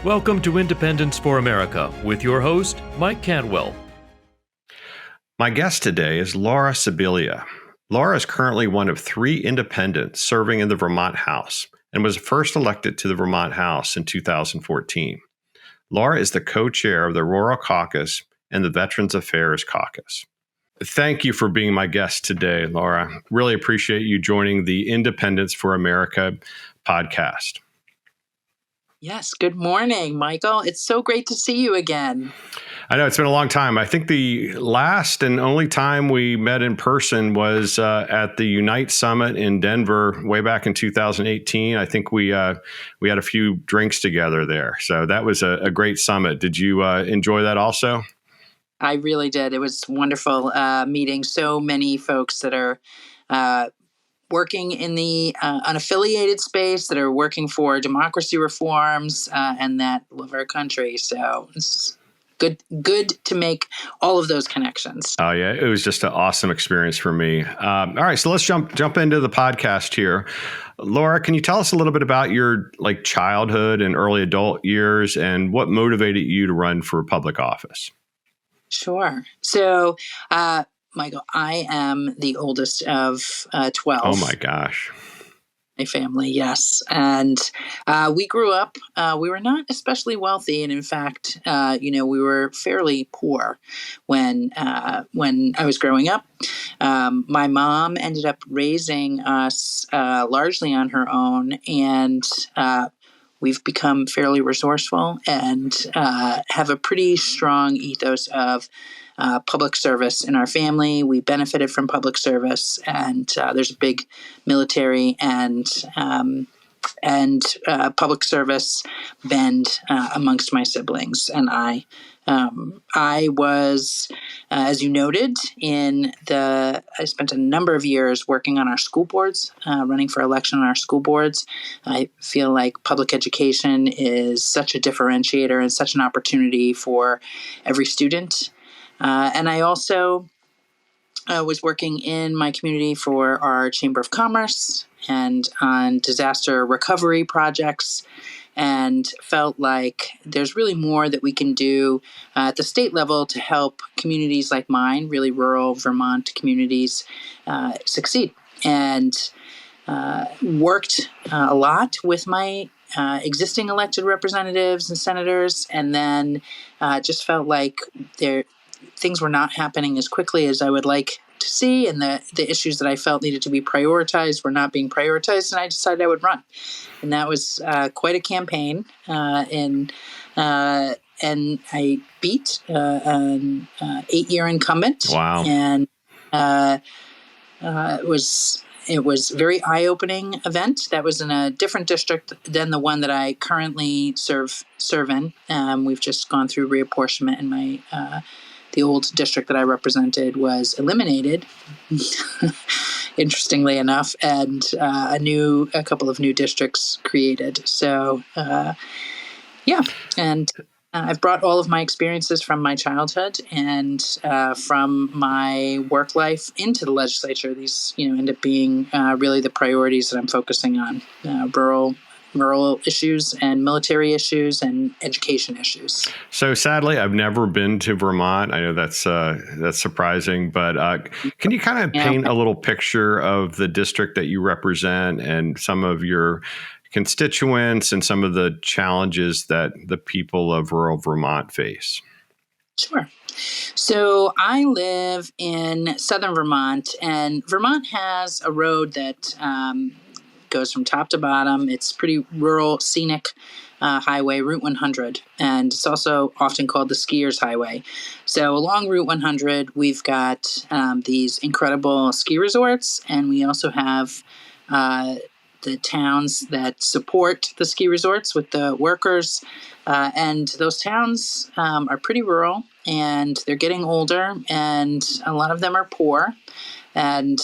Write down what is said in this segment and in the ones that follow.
Welcome to Independence for America with your host, Mike Cantwell. My guest today is Laura Sibilia. Laura is currently one of 3 independents serving in the Vermont House and was first elected to the Vermont House in 2014. Laura is the co-chair of the Rural Caucus and the Veterans Affairs Caucus. Thank you for being my guest today, Laura. Really appreciate you joining the Independence for America podcast. Yes. Good morning, Michael. It's so great to see you again. I know it's been a long time. I think the last and only time we met in person was at the Unite Summit in Denver way back in 2018. I think we had a few drinks together there. So that was a great summit. Did you enjoy that also? I really did. It was wonderful meeting so many folks that are working in the unaffiliated space, that are working for democracy reforms and that love our country. So it's good to make all of those connections. Oh yeah, it was just an awesome experience for me. All right, so let's jump into the podcast here. Laura, can you tell us a little bit about your childhood and early adult years and what motivated you to run for public office? Sure. So, Michael, I am the oldest of 12. Oh my gosh. My family, yes. And we grew up, we were not especially wealthy. And in fact, we were fairly poor when I was growing up. My mom ended up raising us largely on her own. And we've become fairly resourceful and have a pretty strong ethos of public service in our family. We benefited from public service, and there's a big military and public service bend amongst my siblings. And I was, as you noted, I spent a number of years working on our school boards, running for election on our school boards. I feel like public education is such a differentiator and such an opportunity for every student. And I also was working in my community for our Chamber of Commerce and on disaster recovery projects, and felt like there's really more that we can do at the state level to help communities like mine, really rural Vermont communities, succeed. And worked a lot with my existing elected representatives and senators, and then just felt like things were not happening as quickly as I would like to see, and the issues that I felt needed to be prioritized were not being prioritized, and I decided I would run. And that was quite a campaign, and I beat an 8-year incumbent. Wow. And it was a very eye-opening event. That was in a different district than the one that I currently serve in. We've just gone through reapportionment, and the old district that I represented was eliminated, interestingly enough, and a couple of new districts created. So, and I've brought all of my experiences from my childhood and from my work life into the legislature. These, end up being really the priorities that I'm focusing on: rural issues and military issues and education issues. So sadly, I've never been to Vermont. I know that's surprising, but can you kind of paint a little picture of the district that you represent and some of your constituents and some of the challenges that the people of rural Vermont face? Sure. So I live in southern Vermont, and Vermont has a road that goes from top to bottom. It's pretty rural, scenic highway, Route 100, and it's also often called the Skiers Highway. So along Route 100, we've got these incredible ski resorts, and we also have the towns that support the ski resorts with the workers. And those towns are pretty rural, and they're getting older, and a lot of them are poor. And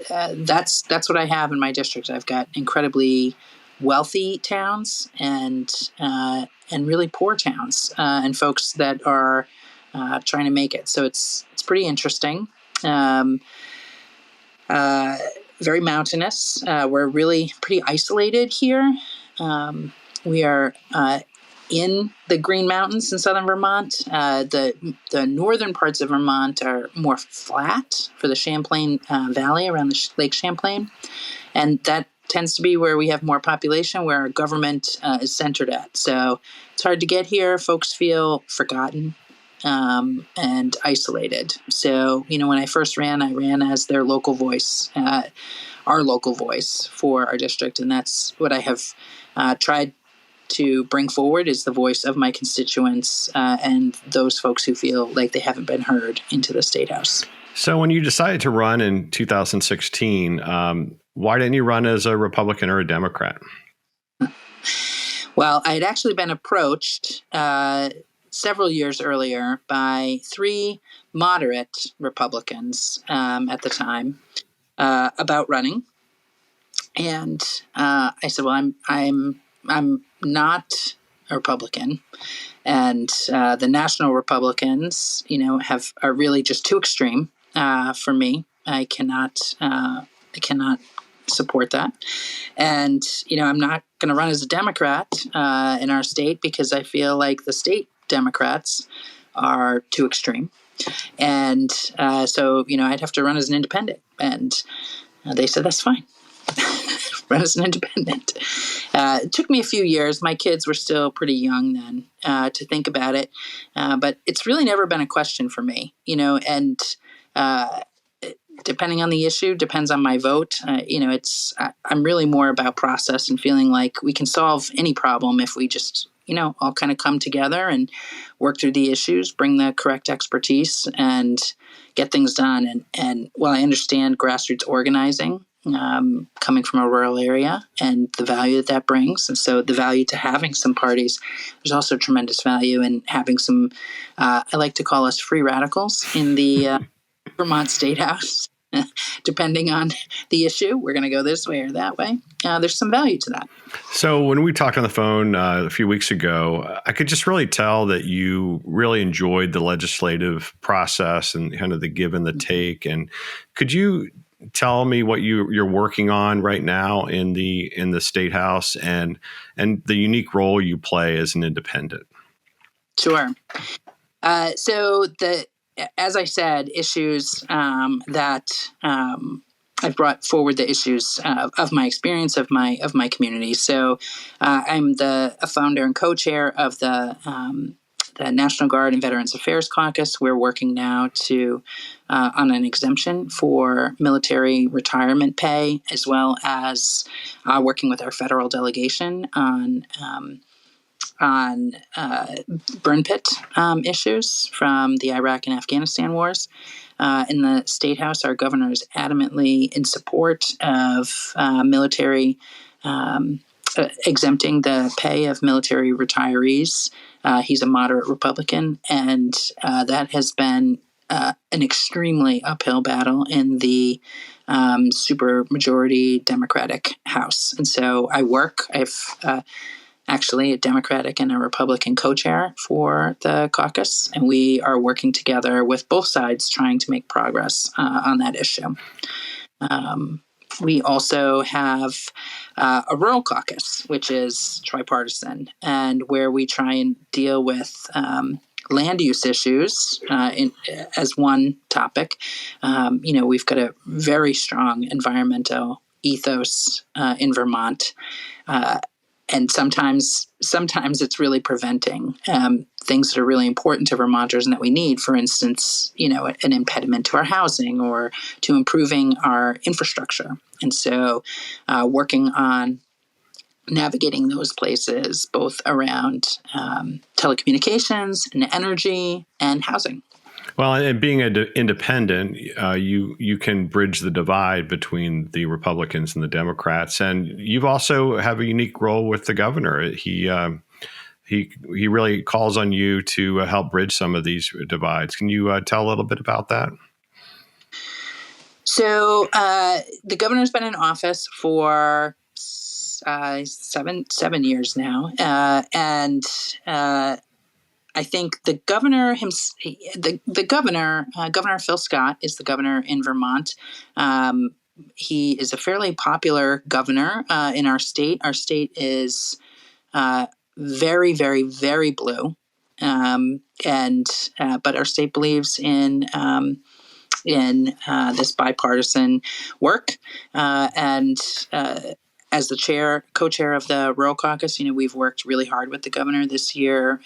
that's what I have in my district. I've got incredibly wealthy towns and really poor towns and folks that are trying to make it. So it's pretty interesting. Very mountainous. We're really pretty isolated here. We are in the Green Mountains in southern Vermont. The northern parts of Vermont are more flat for the Champlain Valley around the Lake Champlain. And that tends to be where we have more population, where our government is centered at. So it's hard to get here. Folks feel forgotten and isolated. So, when I first ran, I ran as their local voice, our local voice for our district. And that's what I have tried to bring forward, is the voice of my constituents and those folks who feel like they haven't been heard into the State House. So when you decided to run in 2016, why didn't you run as a Republican or a Democrat? Well, I had actually been approached several years earlier by 3 moderate Republicans at the time about running, and I said, "Well, I'm not a Republican, and the national Republicans, are really just too extreme for me. I cannot support that, and I'm not going to run as a Democrat in our state because I feel like the state Democrats are too extreme, and so I'd have to run as an independent." And they said, "That's fine." Run as an independent. It took me a few years. My kids were still pretty young then to think about it. But it's really never been a question for me, and depending on the issue, depends on my vote. I'm really more about process and feeling like we can solve any problem if we just, all kind of come together and work through the issues, bring the correct expertise, and get things done. And while I understand grassroots organizing, coming from a rural area and the value that brings. And so the value to having some parties, there's also tremendous value in having some, I like to call us free radicals in the Vermont State House. Depending on the issue, we're going to go this way or that way. There's some value to that. So when we talked on the phone a few weeks ago, I could just really tell that you really enjoyed the legislative process and kind of the give and the take. And could you tell me what you're working on right now in the State House and the unique role you play as an independent? Sure. As I said, issues that I've brought forward, the issues of my experience of my community. So I'm a founder and co-chair of the National Guard and Veterans Affairs Caucus. We're working now on an exemption for military retirement pay, as well as working with our federal delegation on burn pit issues from the Iraq and Afghanistan wars. In the State House, our governor is adamantly in support of military exempting the pay of military retirees. He's a moderate Republican, and that has been an extremely uphill battle in the supermajority Democratic House. And so I've actually a Democratic and a Republican co-chair for the caucus, and we are working together with both sides trying to make progress on that issue. We also have a rural caucus, which is tripartisan, and where we try and deal with land use issues as one topic. We've got a very strong environmental ethos in Vermont. And sometimes it's really preventing things that are really important to Vermonters and that we need. For instance, an impediment to our housing or to improving our infrastructure. And so working on navigating those places, both around telecommunications and energy and housing. Well, and being an independent, you can bridge the divide between the Republicans and the Democrats, and you've also have a unique role with the governor. He really calls on you to help bridge some of these divides. Can you tell a little bit about that? So the governor's been in office for 7 years now, and I think the governor, Governor Phil Scott, is the governor in Vermont. He is a fairly popular governor in our state. Our state is very, very, very blue, and but our state believes in this bipartisan work. And as the co-chair of the Rural Caucus, we've worked really hard with the governor this year.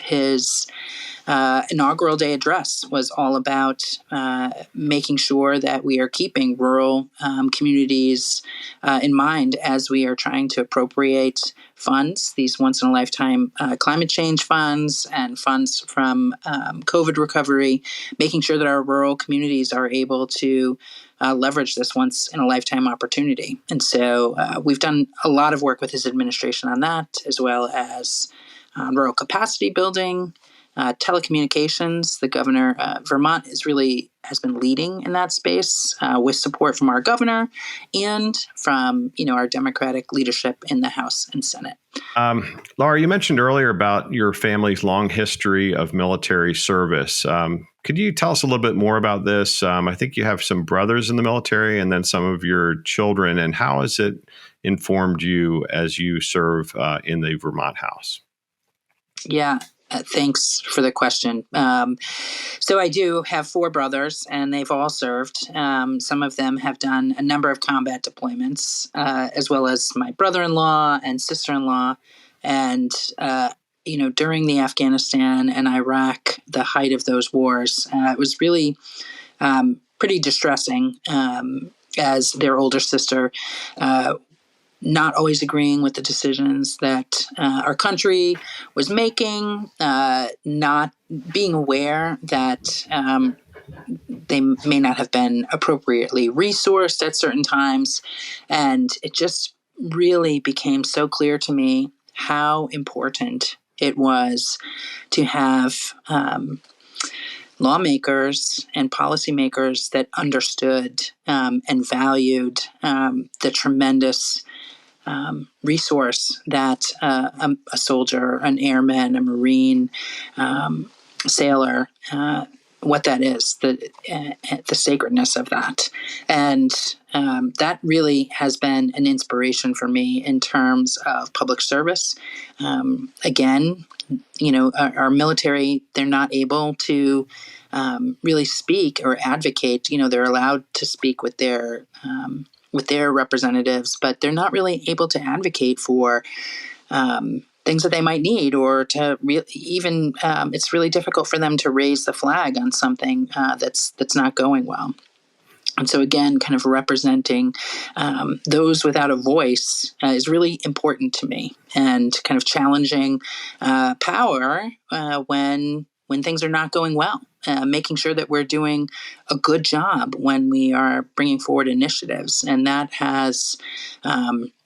His inaugural day address was all about making sure that we are keeping rural communities in mind as we are trying to appropriate funds, these once-in-a-lifetime climate change funds and funds from COVID recovery, making sure that our rural communities are able to leverage this once-in-a-lifetime opportunity. And so we've done a lot of work with his administration on that, as well as rural capacity building, telecommunications. The governor, Vermont has been leading in that space with support from our governor and from our Democratic leadership in the House and Senate. Laura, you mentioned earlier about your family's long history of military service. Could you tell us a little bit more about this? I think you have some brothers in the military and then some of your children. And how has it informed you as you serve in the Vermont House? Yeah. Thanks for the question. So I do have 4 brothers, and they've all served. Some of them have done a number of combat deployments, as well as my brother-in-law and sister-in-law. And, during the Afghanistan and Iraq, the height of those wars, it was really pretty distressing as their older sister not always agreeing with the decisions that our country was making, not being aware that they may not have been appropriately resourced at certain times. And it just really became so clear to me how important it was to have lawmakers and policymakers that understood and valued the tremendous resource that a soldier, an airman, a Marine, sailor, what that is, the sacredness of that. And that really has been an inspiration for me in terms of public service. Again, our military, they're not able to really speak or advocate. They're allowed to speak with their representatives, but they're not really able to advocate for things that they might need, or to even it's really difficult for them to raise the flag on something that's not going well. And so again, kind of representing those without a voice is really important to me, and kind of challenging power when things are not going well. Making sure that we're doing a good job when we are bringing forward initiatives. And that has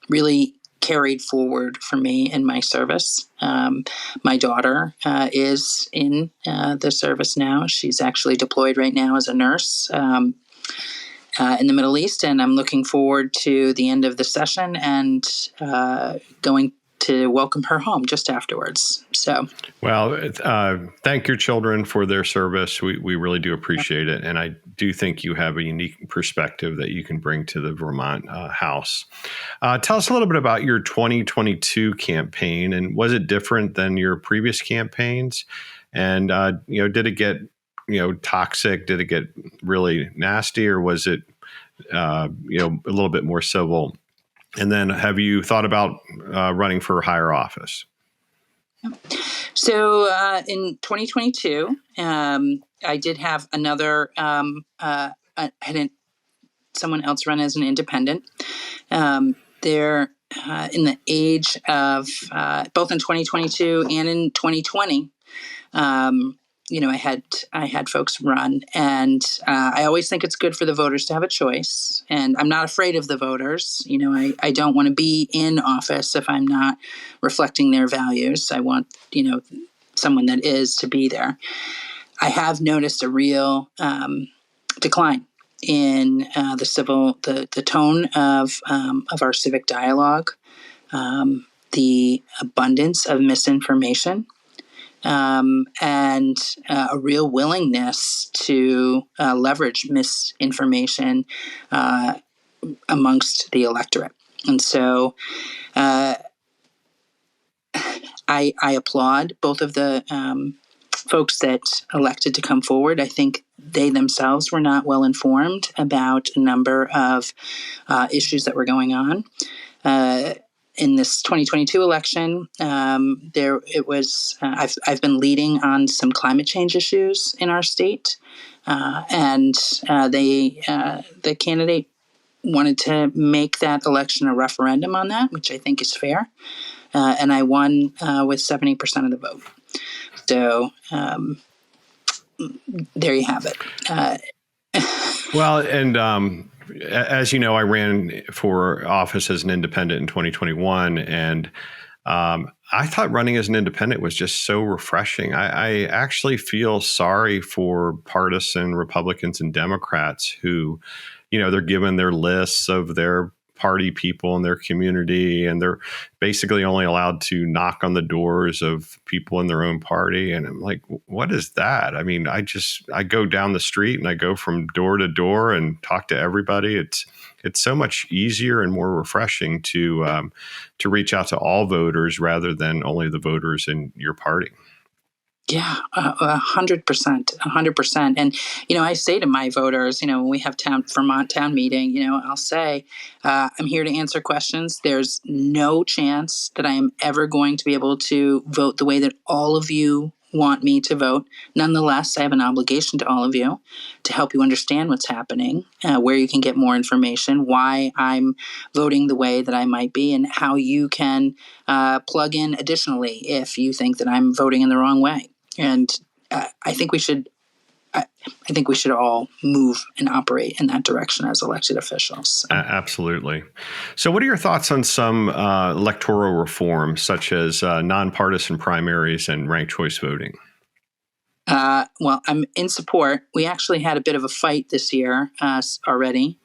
really carried forward for me in my service. My daughter is in the service now. She's actually deployed right now as a nurse in the Middle East. And I'm looking forward to the end of the session and going to welcome her home just afterwards. So, well, thank your children for their service. We really do appreciate it. And I do think you have a unique perspective that you can bring to the Vermont House. Tell us a little bit about your 2022 campaign, and was it different than your previous campaigns? And, did it get, toxic? Did it get really nasty, or was it, a little bit more civil? And then have you thought about running for higher office? So in 2022, I did have another, someone else run as an independent. They're in the age of, both in 2022 and in 2020, I had folks run, and I always think it's good for the voters to have a choice. And I'm not afraid of the voters. I don't want to be in office if I'm not reflecting their values. I want, someone that is to be there. I have noticed a real decline in the tone of our civic dialogue, the abundance of misinformation. And a real willingness to leverage misinformation amongst the electorate. And so I applaud both of the folks that elected to come forward. I think they themselves were not well informed about a number of issues that were going on. In this 2022 election, I've been leading on some climate change issues in our state, and the candidate wanted to make that election a referendum on that, which I think is fair, and I won with 70% of the vote. So there you have it. Well, and as you know, I ran for office as an independent in 2021, and I thought running as an independent was just so refreshing. I actually feel sorry for partisan Republicans and Democrats who, they're given their lists of their party people in their community, and they're basically only allowed to knock on the doors of people in their own party. And I'm like, what is that? I mean, I go down the street and I go from door to door and talk to everybody. It's so much easier and more refreshing to reach out to all voters rather than only the voters in your party. Yeah, 100%, 100%. And, I say to my voters, when we have Vermont town meeting, I'll say, I'm here to answer questions. There's no chance that I am ever going to be able to vote the way that all of you want me to vote. Nonetheless, I have an obligation to all of you to help you understand what's happening, where you can get more information, why I'm voting the way that I might be, and how you can plug in additionally if you think that I'm voting in the wrong way. And I think we should all move and operate in that direction as elected officials. Absolutely. So what are your thoughts on some electoral reforms, such as nonpartisan primaries and ranked choice voting? Well, I'm in support. We actually had a bit of a fight this year already.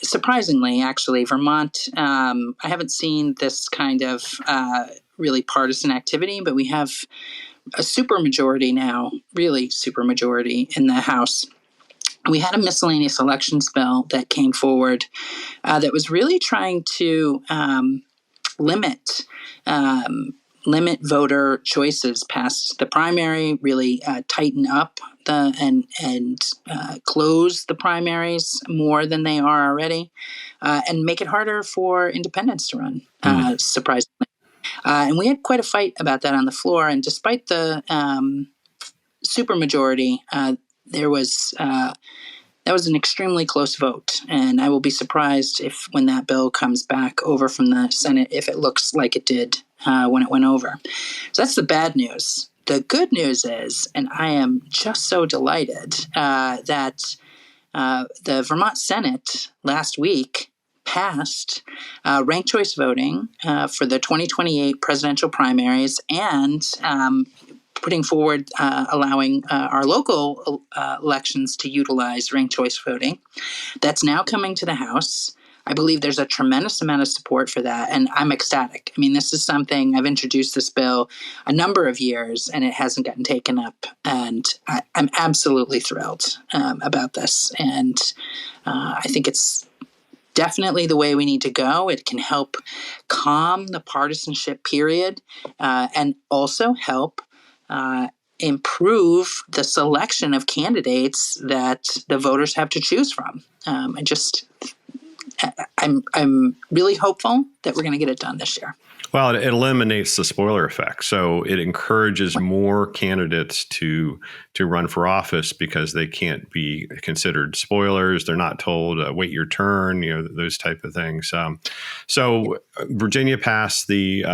Surprisingly, actually, Vermont, I haven't seen this kind of really partisan activity, but we have a supermajority now, really supermajority in the House. We had a miscellaneous elections bill that came forward that was really trying to limit voter choices past the primary, really tighten up and close the primaries more than they are already, and make it harder for independents to run, surprisingly. And we had quite a fight about that on the floor. And despite the supermajority, that was an extremely close vote. And I will be surprised when that bill comes back over from the Senate, if it looks like it did when it went over. So that's the bad news. The good news is, and I am just so delighted that the Vermont Senate last week passed ranked choice voting for the 2028 presidential primaries, and putting forward allowing our local elections to utilize ranked choice voting. That's now coming to the House. I believe there's a tremendous amount of support for that, and I'm ecstatic. I mean, this is something I've introduced this bill a number of years, and it hasn't gotten taken up, and I'm absolutely thrilled about this, and I think it's definitely the way we need to go. It can help calm the partisanship period, and also help improve the selection of candidates that the voters have to choose from. I'm really hopeful that we're going to get it done this year. Well, it eliminates the spoiler effect. So it encourages more candidates to run for office because they can't be considered spoilers. They're not told, wait your turn, those type of things. So Virginia passed the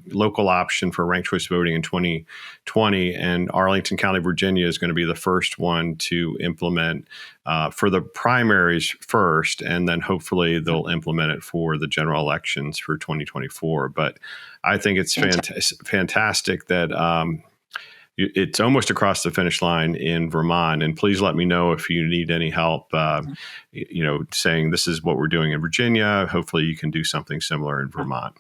local option for ranked choice voting in 2020, and Arlington County, Virginia is going to be the first one to implement for the primaries first, and then hopefully they'll implement it for the general elections for 2024. But I think it's fantastic that it's almost across the finish line in Vermont. And please let me know if you need any help, saying this is what we're doing in Virginia. Hopefully you can do something similar in Vermont.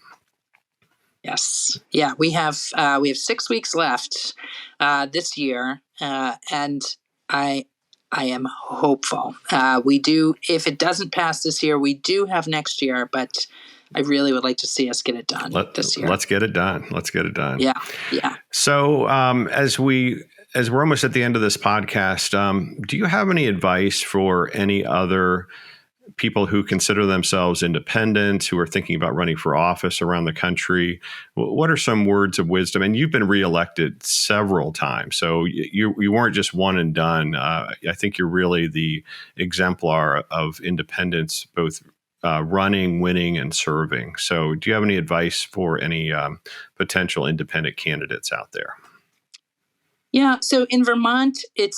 Yes. Yeah, we have 6 weeks left this year, and I am hopeful. We do. If it doesn't pass this year, we do have next year, but I really would like to see us get it done this year. Let's get it done. Let's get it done. Yeah. Yeah. So as we're almost at the end of this podcast, do you have any advice for any other people who consider themselves independents, who are thinking about running for office around the country? What are some words of wisdom? And you've been reelected several times, so you weren't just one and done. I think you're really the exemplar of independence, both running, winning, and serving. So do you have any advice for any potential independent candidates out there? Yeah. So in Vermont, it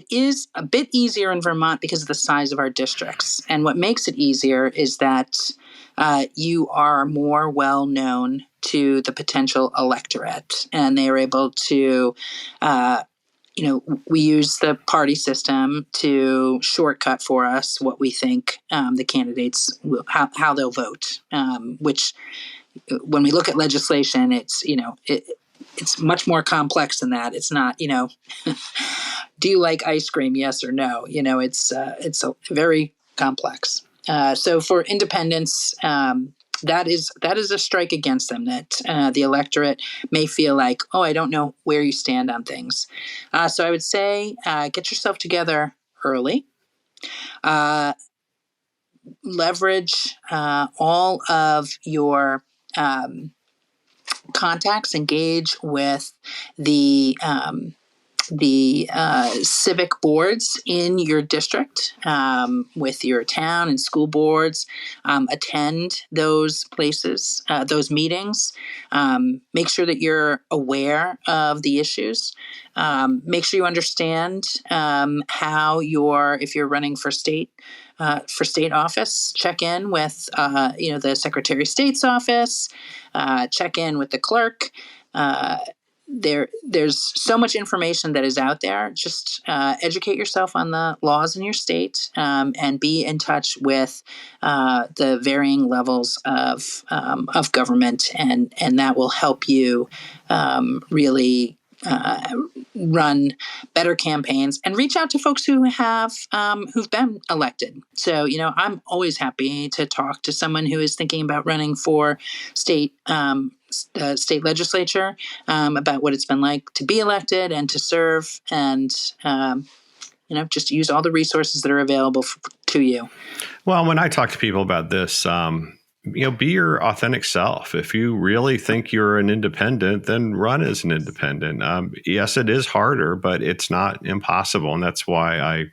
is a bit easier in Vermont because of the size of our districts. And what makes it easier is that you are more well known to the potential electorate, and they are able to, we use the party system to shortcut for us what we think the candidates will, how they'll vote. Which, when we look at legislation, it's much more complex than that. It's not, do you like ice cream? Yes or no? It's very complex. So for independents, that is a strike against them, that the electorate may feel like, oh, I don't know where you stand on things. So I would say get yourself together early. Leverage all of your contacts, engage with the civic boards in your district, with your town and school boards. Attend those places, those meetings. Make sure that you're aware of the issues. Make sure you understand how if you're running for state office, check in with the Secretary of State's office. Check in with the clerk. There's so much information that is out there. Just educate yourself on the laws in your state, and be in touch with the varying levels of government, and that will help you really run better campaigns and reach out to folks who have who've been elected. So I'm always happy to talk to someone who is thinking about running for state legislature, about what it's been like to be elected and to serve, and just use all the resources that are available to you. Well, when I talk to people about this, be your authentic self. If you really think you're an independent, then run as an independent. Yes, it is harder, but it's not impossible. And that's why I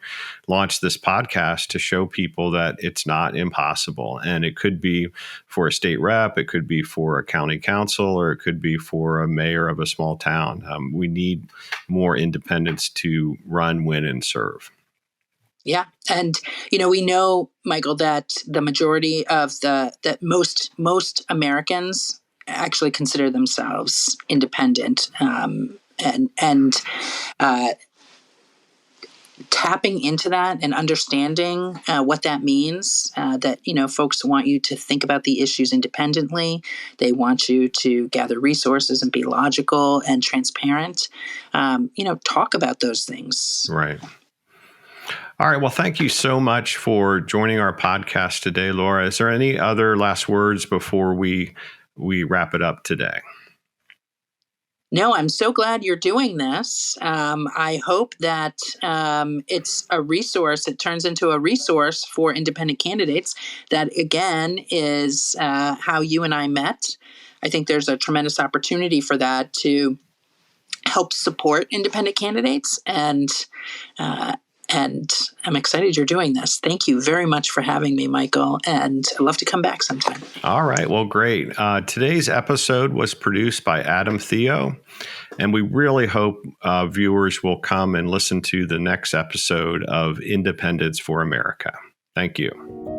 launched this podcast, to show people that it's not impossible. And it could be for a state rep, it could be for a county council, or it could be for a mayor of a small town. We need more independents to run, win, and serve. Yeah. And, we know, Michael, that the majority of that most Americans actually consider themselves independent, and tapping into that and understanding what that means, that, folks want you to think about the issues independently. They want you to gather resources and be logical and transparent. Talk about those things. Right. All right. Well, thank you so much for joining our podcast today, Laura. Is there any other last words before we wrap it up today? No, I'm so glad you're doing this. I hope that it's a resource. It turns into a resource for independent candidates. That, again, is how you and I met. I think there's a tremendous opportunity for that to help support independent candidates, and I'm excited you're doing this. Thank you very much for having me, Michael, and I'd love to come back sometime. All right. Well, great. Today's episode was produced by Adam Theo, and we really hope viewers will come and listen to the next episode of Independence for America. Thank you.